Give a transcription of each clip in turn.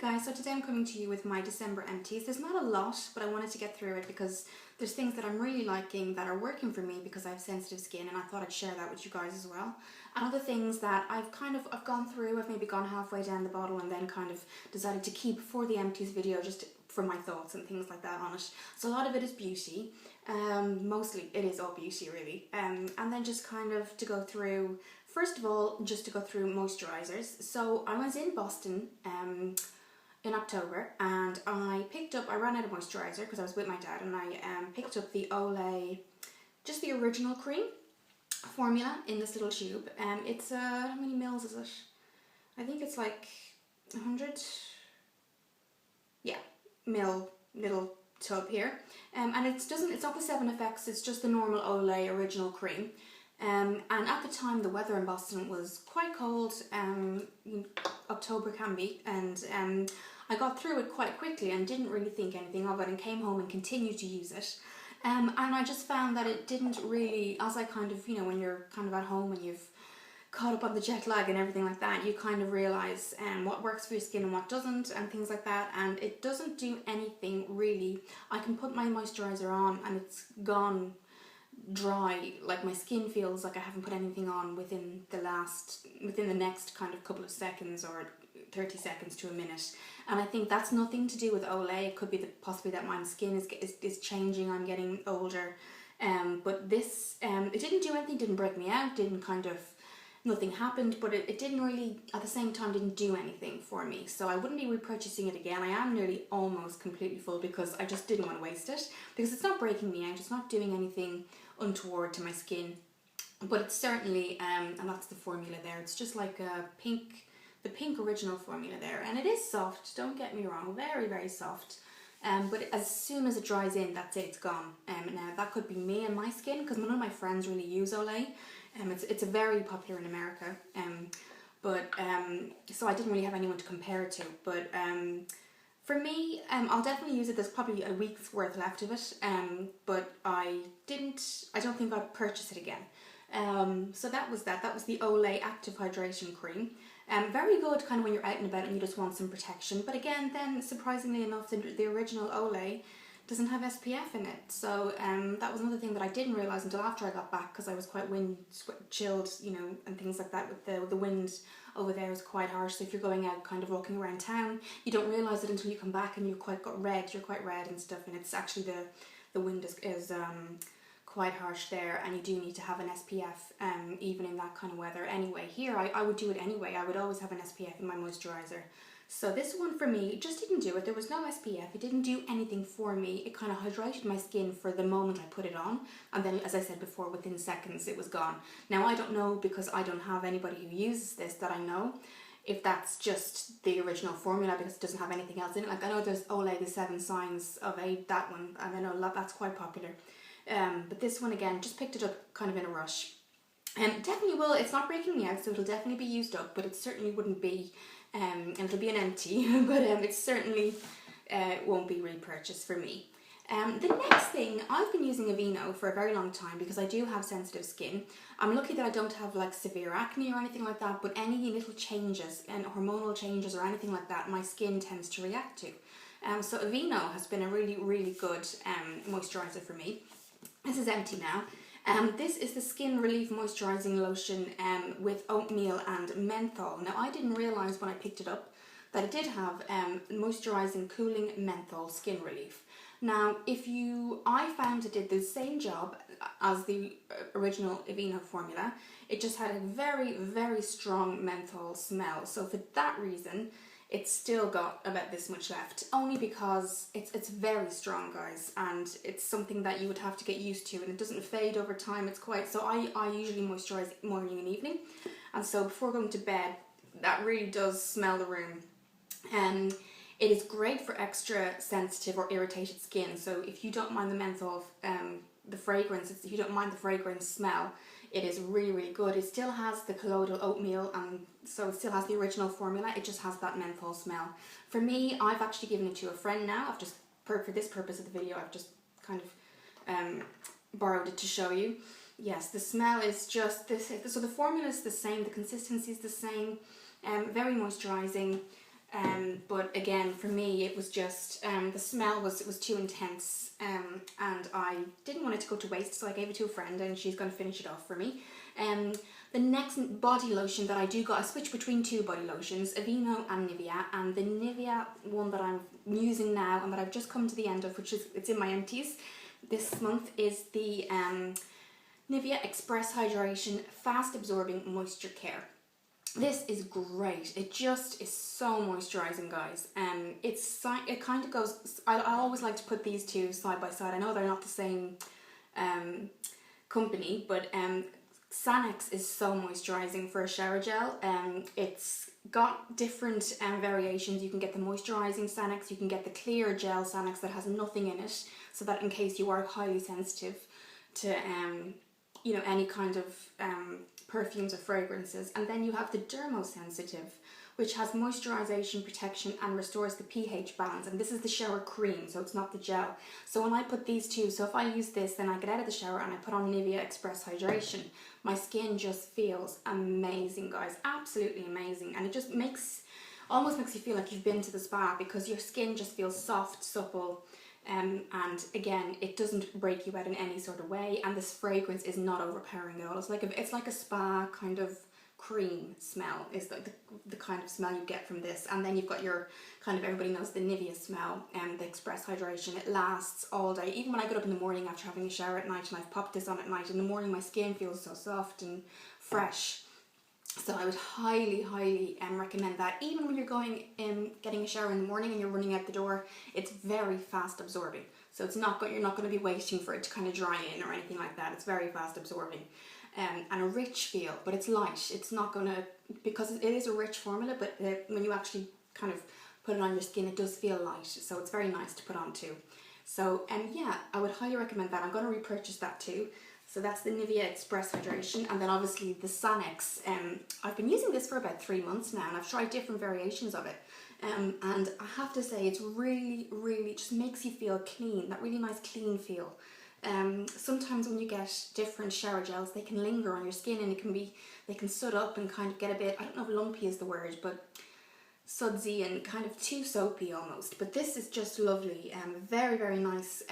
guys, so today I'm coming to you with my December empties. There's not a lot, but I wanted to get through it because there's things that I'm really liking that are working for me because I have sensitive skin, and I thought I'd share that with you guys as well. And other things that I've gone through, I've maybe gone halfway down the bottle and then kind of decided to keep for the empties video just for my thoughts and things like that on it. So a lot of it is beauty, mostly it is all beauty really, and then just kind of to go through, first of all, just to go through moisturisers. So I was in Boston in October and I ran out of moisturiser because I was with my dad, and I picked up the Olay, just the original cream formula in this little tube. It's how many mils is it? I think it's like 100, yeah, mil little tub here, and it's not the 7 Effects, it's just the normal Olay original cream. And at the time the weather in Boston was quite cold, October can be, and I got through it quite quickly and didn't really think anything of it and came home and continued to use it. And I just found that it didn't really, as I kind of, you know, when you're kind of at home and you've caught up on the jet lag and everything like that, you kind of realise what works for your skin and what doesn't and things like that, and it doesn't do anything really. I can put my moisturiser on and it's gone dry, like my skin feels like I haven't put anything on within the next kind of couple of seconds or 30 seconds to a minute. And I think that's nothing to do with Olay. It could be possibly that my skin is changing, I'm getting older, but this it didn't do anything, didn't break me out, nothing happened, but it didn't really, at the same time, didn't do anything for me. So I wouldn't be repurchasing it again. I am nearly almost completely full because I just didn't want to waste it, because it's not breaking me out, it's not doing anything untoward to my skin. But it's certainly, and that's the formula there, it's just like the pink original formula there, and it is soft, don't get me wrong, very, very soft. But as soon as it dries in, that's it, it's gone. Now that could be me and my skin, because none of my friends really use Olay. It's very popular in America, so I didn't really have anyone to compare it to. But for me, I'll definitely use it. There's probably a week's worth left of it, but I don't think I'd purchase it again. So that was that. That was the Olay Active Hydration Cream. Very good kind of when you're out and about and you just want some protection. But again, then surprisingly enough, the original Olay doesn't have SPF in it. So that was another thing that I didn't realise until after I got back, because I was quite chilled, you know, and things like that. With the wind over there is quite harsh. So if you're going out kind of walking around town, you don't realise it until you come back and you're quite red and stuff. And it's actually the wind is quite harsh there, and you do need to have an SPF even in that kind of weather. Anyway, here I would do it anyway. I would always have an SPF in my moisturiser. So this one for me just didn't do it. There was no SPF. It didn't do anything for me. It kind of hydrated my skin for the moment I put it on, and then, as I said before, within seconds it was gone. Now I don't know, because I don't have anybody who uses this that I know, if that's just the original formula because it doesn't have anything else in it. Like I know there's Olay, the 7 Signs of Age, that one, and I know that's quite popular. But this one, again, just picked it up kind of in a rush. Definitely will, it's not breaking me out, so it'll definitely be used up, but it certainly wouldn't be, and it'll be an empty, but it certainly won't be repurchased for me. The next thing, I've been using Aveeno for a very long time because I do have sensitive skin. I'm lucky that I don't have like severe acne or anything like that, but any little changes and hormonal changes or anything like that, my skin tends to react to. So Aveeno has been a really, really good moisturiser for me. This is empty now. This is the Skin Relief Moisturising Lotion with oatmeal and menthol. Now I didn't realise when I picked it up that it did have moisturising cooling menthol skin relief. Now I found it did the same job as the original Aveeno formula. It just had a very, very strong menthol smell. So for that reason, it's still got about this much left, only because it's very strong, guys, and it's something that you would have to get used to, and it doesn't fade over time. It's quite, so I usually moisturise morning and evening, and so before going to bed, that really does smell the room. It is great for extra sensitive or irritated skin, so if you don't mind the menthol, the fragrance, if you don't mind the fragrance smell, it is really, really good. It still has the colloidal oatmeal, and so it still has the original formula. It just has that menthol smell. For me, I've actually given it to a friend now. I've just, for this purpose of the video, I've just kind of borrowed it to show you. Yes, the smell is just this. So the formula is the same, the consistency is the same, very moisturising. But again, for me, it was just, the smell was too intense, and I didn't want it to go to waste, so I gave it to a friend and she's going to finish it off for me. The next body lotion that I got, I switched between two body lotions, Aveeno and Nivea, and the Nivea one that I'm using now and that I've just come to the end of, it's in my empties this month, is the Nivea Express Hydration Fast Absorbing Moisture Care. This is great. It just is so moisturising, guys. It kind of goes, I always like to put these two side by side. I know they're not the same company, but Sanex is so moisturising for a shower gel. It's got different variations. You can get the moisturising Sanex, you can get the clear gel Sanex that has nothing in it, so that in case you are highly sensitive to you know, any kind of perfumes or fragrances. And then you have the dermosensitive, which has moisturization, protection, and restores the pH balance. And this is the shower cream, so it's not the gel. So when I put these two, so if I use this, then I get out of the shower and I put on Nivea Express Hydration, my skin just feels amazing, guys. Absolutely amazing. And it just almost makes you feel like you've been to the spa, because your skin just feels soft, supple, and again, it doesn't break you out in any sort of way, and this fragrance is not overpowering at all. It's like a spa kind of cream smell, is like the kind of smell you get from this. And then you've got your kind of, everybody knows the Nivea smell, and the Express Hydration. It lasts all day. Even when I get up in the morning after having a shower at night and I've popped this on at night, in the morning my skin feels so soft and fresh. So I would highly, highly recommend that. Even when you're going getting a shower in the morning and you're running out the door, it's very fast absorbing. So you're not going to be waiting for it to kind of dry in or anything like that. It's very fast absorbing, and a rich feel, but it's light. It's not going to, because it is a rich formula, but when you actually kind of put it on your skin, it does feel light. So it's very nice to put on too. So yeah, I would highly recommend that. I'm going to repurchase that too. So that's the Nivea Express Hydration, and then obviously the Sanex. I've been using this for about 3 months now, and I've tried different variations of it. And I have to say, it's really, really just makes you feel clean, that really nice clean feel. Sometimes when you get different shower gels, they can linger on your skin, and they can soot up and kind of get a bit, I don't know if lumpy is the word, but sudsy and kind of too soapy almost. But this is just lovely, very, very nice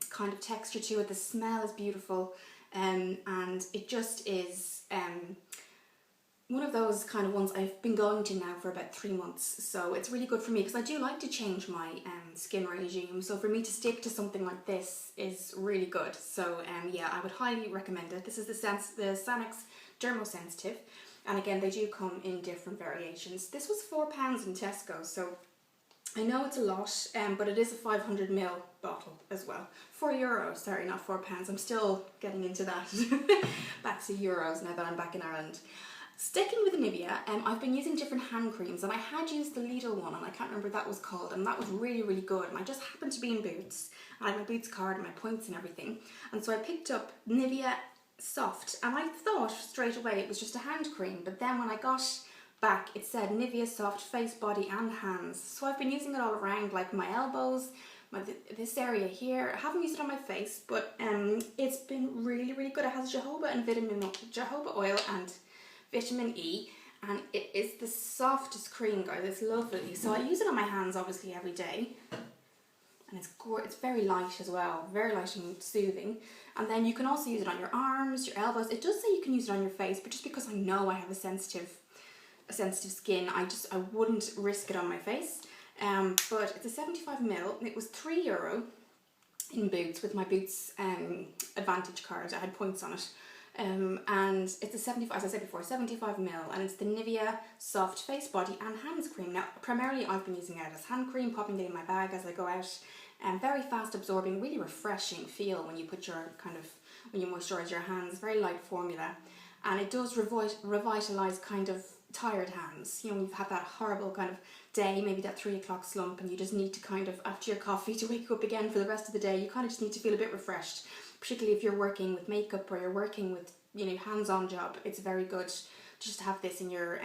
kind of texture to it. The smell is beautiful. And it just is one of those kind of ones I've been going to now for about 3 months, so it's really good for me, because I do like to change my skin regime, so for me to stick to something like this is really good. So yeah, I would highly recommend it. This is the Sanex Dermosensitive, and again, they do come in different variations. This was £4 in Tesco, so I know it's a lot, but it is a 500ml bottle as well. €4, sorry, not £4. I'm still getting into that. Back to euros now that I'm back in Ireland. Sticking with Nivea, I've been using different hand creams, and I had used the Lidl one, and I can't remember what that was called, and that was really, really good. And I just happened to be in Boots, and I had my Boots card and my points and everything, and so I picked up Nivea Soft, and I thought straight away it was just a hand cream, but then when I got back, it said Nivea Soft Face, Body and Hands. So I've been using it all around, like my elbows, this area here. I haven't used it on my face, but it's been really, really good. It has jojoba oil and vitamin E, and it is the softest cream, guys. It's lovely. So I use it on my hands obviously every day, and it's very light as well, very light and soothing. And then you can also use it on your arms, your elbows. It does say you can use it on your face, but just because I know I have a sensitive skin, I wouldn't risk it on my face. But it's a 75ml, and it was €3 in Boots with my Boots Advantage card. I had points on it. And it's a 75, as I said before, 75ml, and it's the Nivea Soft Face, Body and Hands Cream. Now, primarily I've been using it as hand cream, popping it in my bag as I go out. Very fast absorbing, really refreshing feel when you put when you moisturise your hands. Very light formula, and it does revitalise kind of tired hands. You know, you've had that horrible kind of day, maybe that 3 o'clock slump, and you just need to kind of, after your coffee, to wake up again for the rest of the day. You kind of just need to feel a bit refreshed, particularly if you're working with makeup or you're working with, you know, hands-on job. It's very good just to have this in your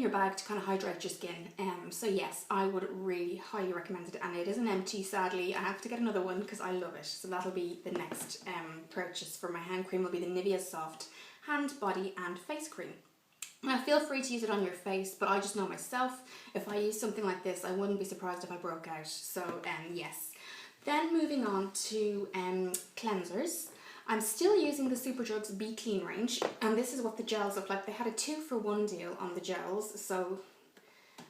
bag to kind of hydrate your skin. So yes, I would really highly recommend it, and it is an empty, sadly. I have to get another one because I love it. So that'll be the next purchase for my hand cream, will be the Nivea Soft Hand, Body and Face Cream. Now feel free to use it on your face, but I just know myself, if I use something like this, I wouldn't be surprised if I broke out. So yes. Then moving on to cleansers. I'm still using the Superdrug's Be Clean range, and this is what the gels look like. They had a 2-for-1 deal on the gels, so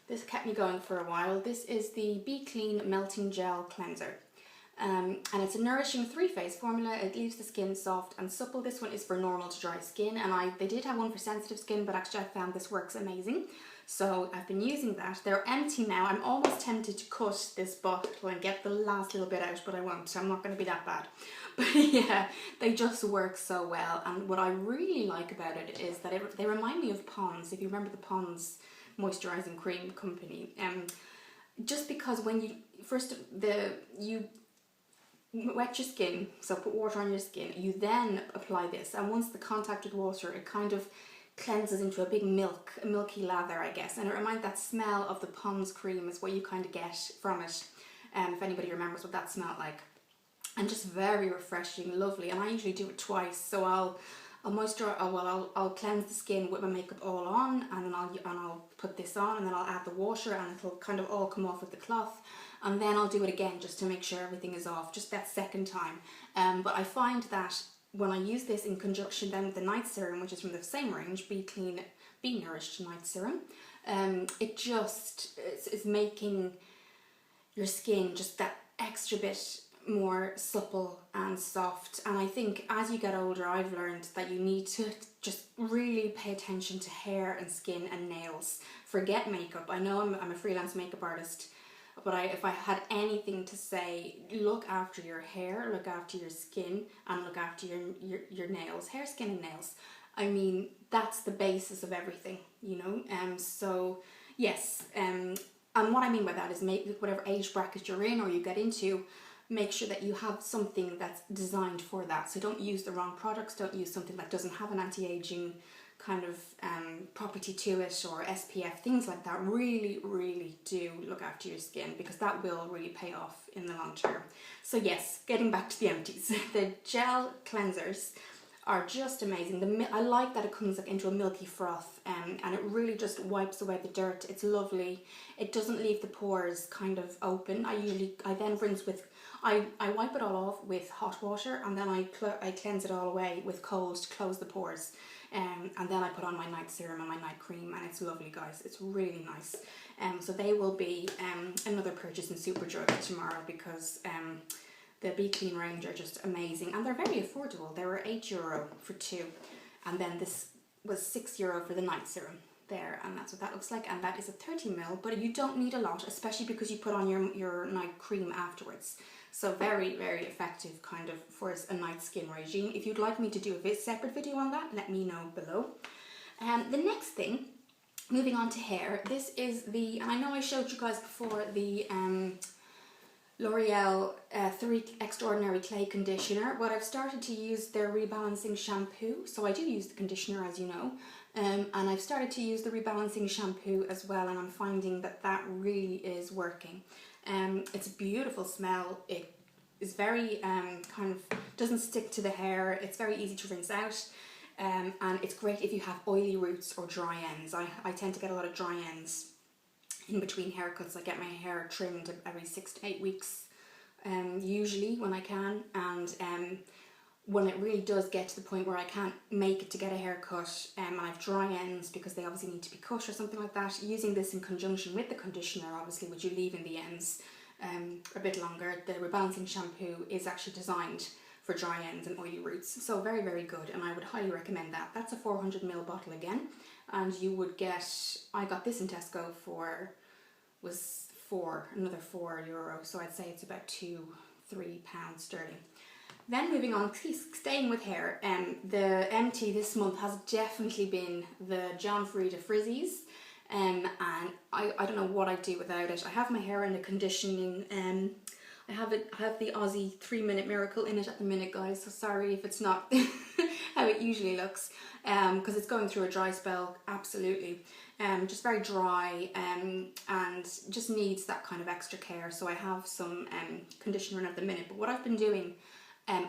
this kept me going for a while. This is the Be Clean Melting Gel Cleanser. And it's a nourishing 3-phase formula. It leaves the skin soft and supple. This one is for normal to dry skin, and they did have one for sensitive skin, but actually I found this works amazing. So I've been using that. They're empty now. I'm almost tempted to cut this bottle and get the last little bit out, but I won't. I'm not going to be that bad. But yeah, they just work so well. And what I really like about it is that they remind me of Pond's. If you remember the Pond's moisturising cream company. Just because when you wet your skin, so put water on your skin, you then apply this, and once the contact with water, it kind of cleanses into a big milky lather, I guess, and it reminds that smell of the Pond's cream is what you kind of get from it, if anybody remembers what that smelled like. And just very refreshing, lovely. And I usually do it twice, so I'll cleanse the skin with my makeup all on, and then I'll put this on, and then I'll add the water, and it'll kind of all come off with the cloth, and then I'll do it again just to make sure everything is off, just that second time. But I find that when I use this in conjunction then with the night serum, which is from the same range, Be Clean, Be Nourished Night Serum, it's making your skin just that extra bit more supple and soft. And I think as you get older, I've learned that you need to just really pay attention to hair and skin and nails. Forget makeup. I know I'm a freelance makeup artist, but if I had anything to say, look after your hair, look after your skin, and look after your nails. Hair, skin and nails. I mean, that's the basis of everything, you know. So yes, and what I mean by that is make whatever age bracket you're in or you get into, make sure that you have something that's designed for that. So don't use the wrong products, don't use something that doesn't have an anti-aging kind of property to it, or SPF, things like that. Really, really do look after your skin, because that will really pay off in the long term. So yes, getting back to the empties. The gel cleansers are just amazing. I like that it comes like into a milky froth, and it really just wipes away the dirt. It's lovely. It doesn't leave the pores kind of open. I then rinse with, I wipe it all off with hot water, and then I cleanse it all away with cold to close the pores. And then I put on my night serum and my night cream, and it's lovely, guys. It's really nice. So they will be another purchase in Superdrug tomorrow, because the Be Clean range are just amazing, and they're very affordable. They were €8 for 2, and then this was €6 for the night serum there, and that's what that looks like. And that is a 30ml, but you don't need a lot, especially because you put on your night cream afterwards. So very, very effective kind of for a night skin regime. If you'd like me to do a separate video on that, let me know below. The next thing, moving on to hair, this is and I know I showed you guys before, the L'Oreal 3 Extraordinary Clay Conditioner, but I've started to use their rebalancing shampoo. So I do use the conditioner, as you know, and I've started to use the rebalancing shampoo as well, and I'm finding that really is working. It's a beautiful smell. It is very kind of doesn't stick to the hair. It's very easy to rinse out, and it's great if you have oily roots or dry ends. I tend to get a lot of dry ends in between haircuts. I get my hair trimmed every 6 to 8 weeks, usually when I can, and when it really does get to the point where I can't make it to get a haircut, and I have dry ends because they obviously need to be cut or something like that, using this in conjunction with the conditioner, obviously, which you leave in the ends a bit longer, the rebalancing shampoo is actually designed for dry ends and oily roots. So very, very good, and I would highly recommend that. That's a 400ml bottle again, and you would get, I got this in Tesco another €4, so I'd say it's about £2-3 sterling. Then moving on, staying with hair, the empty this month has definitely been the Freida Frizzies, and I don't know what I'd do without it. I have my hair in a conditioning, I have the Aussie 3-minute miracle in it at the minute, guys, so sorry if it's not how it usually looks, because it's going through a dry spell, absolutely. Just very dry, and just needs that kind of extra care. So I have some conditioner in at the minute, but what I've been doing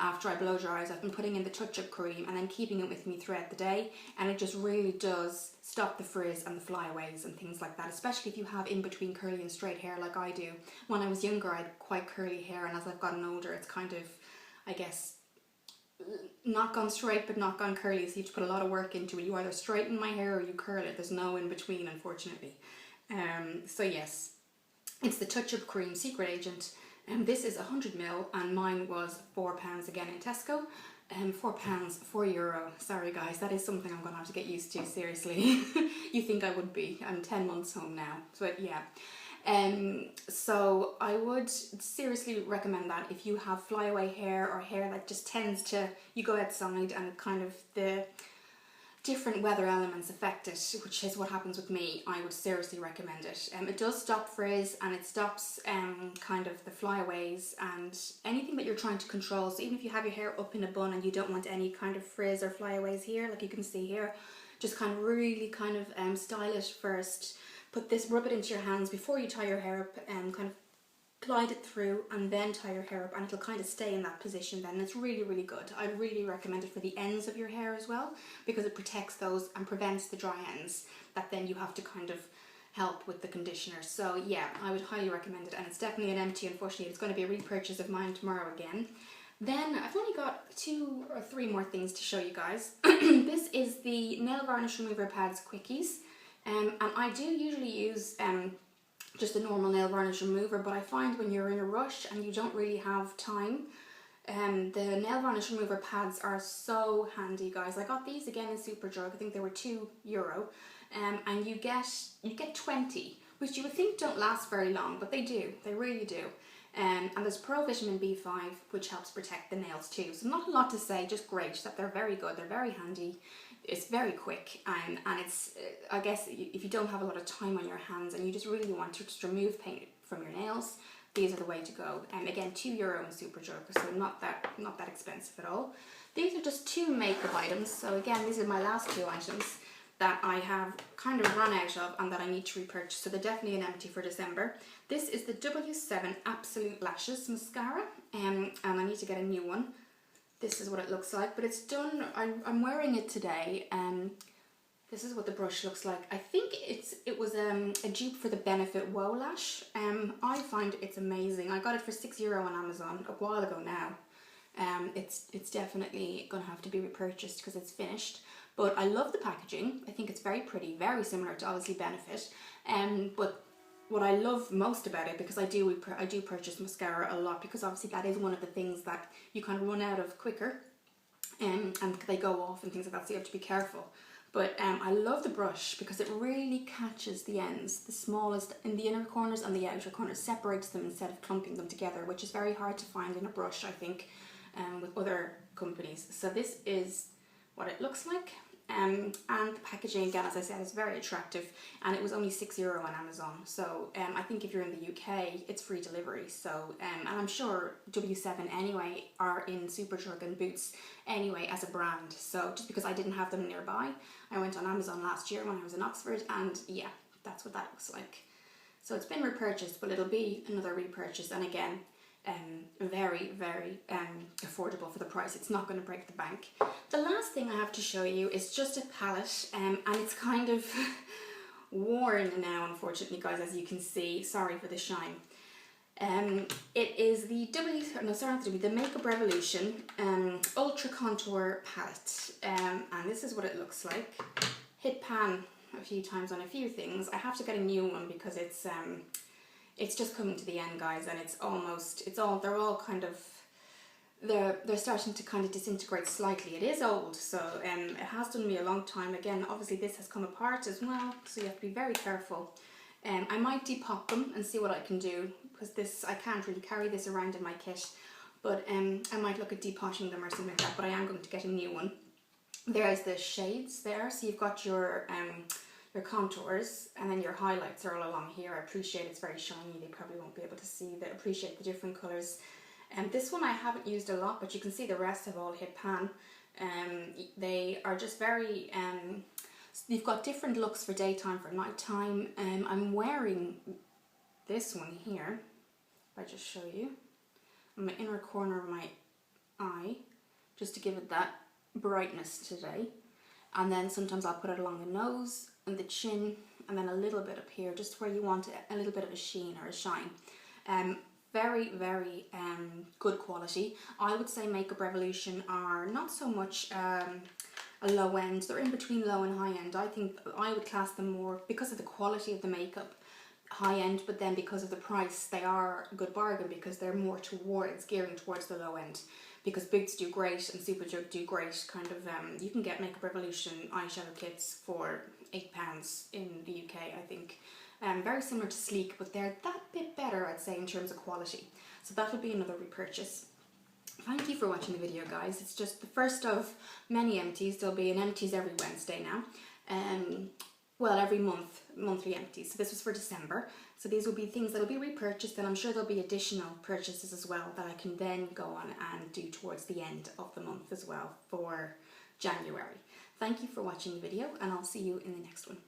after I blow dry eyes. I've been putting in the touch-up cream and then keeping it with me throughout the day, and it just really does stop the frizz and the flyaways and things like that, especially if you have in between curly and straight hair like I do. When I was younger I had quite curly hair, and as I've gotten older it's kind of, I guess, not gone straight but not gone curly, so you have to put a lot of work into it. You either straighten my hair or you curl it. There's no in between, unfortunately. So yes, it's the touch-up cream secret agent, and this is 100ml, and mine was £4 again in Tesco. £4, €4. Sorry guys, that is something I'm gonna have to get used to, seriously. You think I would be. I'm 10 months home now, but yeah. So I would seriously recommend that if you have flyaway hair or hair that just tends to, you go outside and kind of the different weather elements affect it, which is what happens with me. I would seriously recommend it. It does stop frizz, and it stops kind of the flyaways and anything that you're trying to control. So even if you have your hair up in a bun and you don't want any kind of frizz or flyaways here, like you can see here, just kind of really kind of style it first. Put this, rub it into your hands before you tie your hair up, and kind of glide it through and then tie your hair up, and it'll kind of stay in that position then. And it's really, really good. I really recommend it for the ends of your hair as well, because it protects those and prevents the dry ends that then you have to kind of help with the conditioner. So yeah, I would highly recommend it, and it's definitely an empty. Unfortunately, it's going to be a repurchase of mine tomorrow again. Then I've only got 2 or 3 more things to show you guys. This is the nail varnish remover pads Quickies, and I do usually use just a normal nail varnish remover, but I find when you're in a rush and you don't really have time, the nail varnish remover pads are so handy, guys. I got these again in Superdrug. I think they were €2, and you get 20, which you would think don't last very long, but they do. They really do. And there's pro vitamin B5, which helps protect the nails too. So not a lot to say, just great that they're very good. They're very handy. It's very quick, and it's, I guess, if you don't have a lot of time on your hands and you just really want to just remove paint from your nails, these are the way to go. And again, €2 in Superdrug, so not that expensive at all. These are just 2 makeup items. So again, these are my last 2 items that I have kind of run out of and that I need to repurchase. So they're definitely an empty for December. This is the W7 Absolute Lashes Mascara, and I need to get a new one. This is what it looks like, but it's done. I'm wearing it today. This is what the brush looks like. I think it was a dupe for the Benefit Wow Lash. I find it's amazing. I got it for €6 on Amazon a while ago now. It's definitely gonna have to be repurchased because it's finished. But I love the packaging. I think it's very pretty, very similar to obviously Benefit. But what I love most about it, because I do purchase mascara a lot, because obviously that is one of the things that you kind of run out of quicker, and they go off and things like that, so you have to be careful. But I love the brush because it really catches the ends, the smallest in the inner corners and the outer corners, separates them instead of clumping them together, which is very hard to find in a brush, I think, with other companies. So this is what it looks like. And the packaging, again, as I said, is very attractive, and it was only €6 on Amazon. So I think if you're in the UK, it's free delivery. So and I'm sure W7 anyway are in Superdrug and Boots anyway as a brand. So just because I didn't have them nearby, I went on Amazon last year when I was in Oxford, and yeah, that's what that looks like. So it's been repurchased, but it'll be another repurchase, and again, very, very affordable for the price. It's not going to break the bank. The last thing I have to show you is just a palette, and it's kind of worn now, unfortunately, guys, as you can see. Sorry for the shine. It is the the Makeup Revolution Ultra Contour Palette, and this is what it looks like. Hit pan a few times on a few things. I have to get a new one because it's just coming to the end, guys, and they're all kind of, they're starting to kind of disintegrate slightly. It is old, so it has done me a long time. Again, obviously this has come apart as well, so you have to be very careful. I might depop them and see what I can do, because I can't really carry this around in my kit, but I might look at depotting them or something like that, but I am going to get a new one. There's the shades there, so you've got your contours, and then your highlights are all along here. I appreciate it's very shiny. They probably won't be able to see that. Appreciate the different colours. And this one I haven't used a lot, but you can see the rest have all hit pan. They are just very, you've got different looks for daytime, for nighttime. I'm wearing this one here, if I just show you, on my inner corner of my eye, just to give it that brightness today. And then sometimes I'll put it along the nose and the chin, and then a little bit up here, just where you want a little bit of a sheen or a shine. Very, very good quality. I would say Makeup Revolution are not so much a low end, they're in between low and high end. I think I would class them more, because of the quality of the makeup, high end, but then because of the price, they are a good bargain, because they're more towards, gearing towards the low end. Because Boots do great and Superdrug do great, kind of, you can get Makeup Revolution eyeshadow kits for £8 in the UK, I think. Very similar to Sleek, but they're that bit better, I'd say, in terms of quality. So that'll be another repurchase. Thank you for watching the video, guys. It's just the first of many empties. There'll be an empties every Wednesday now. Well, every month, monthly empties. So this was for December. So these will be things that will be repurchased, and I'm sure there'll be additional purchases as well that I can then go on and do towards the end of the month as well for January. Thank you for watching the video, and I'll see you in the next one.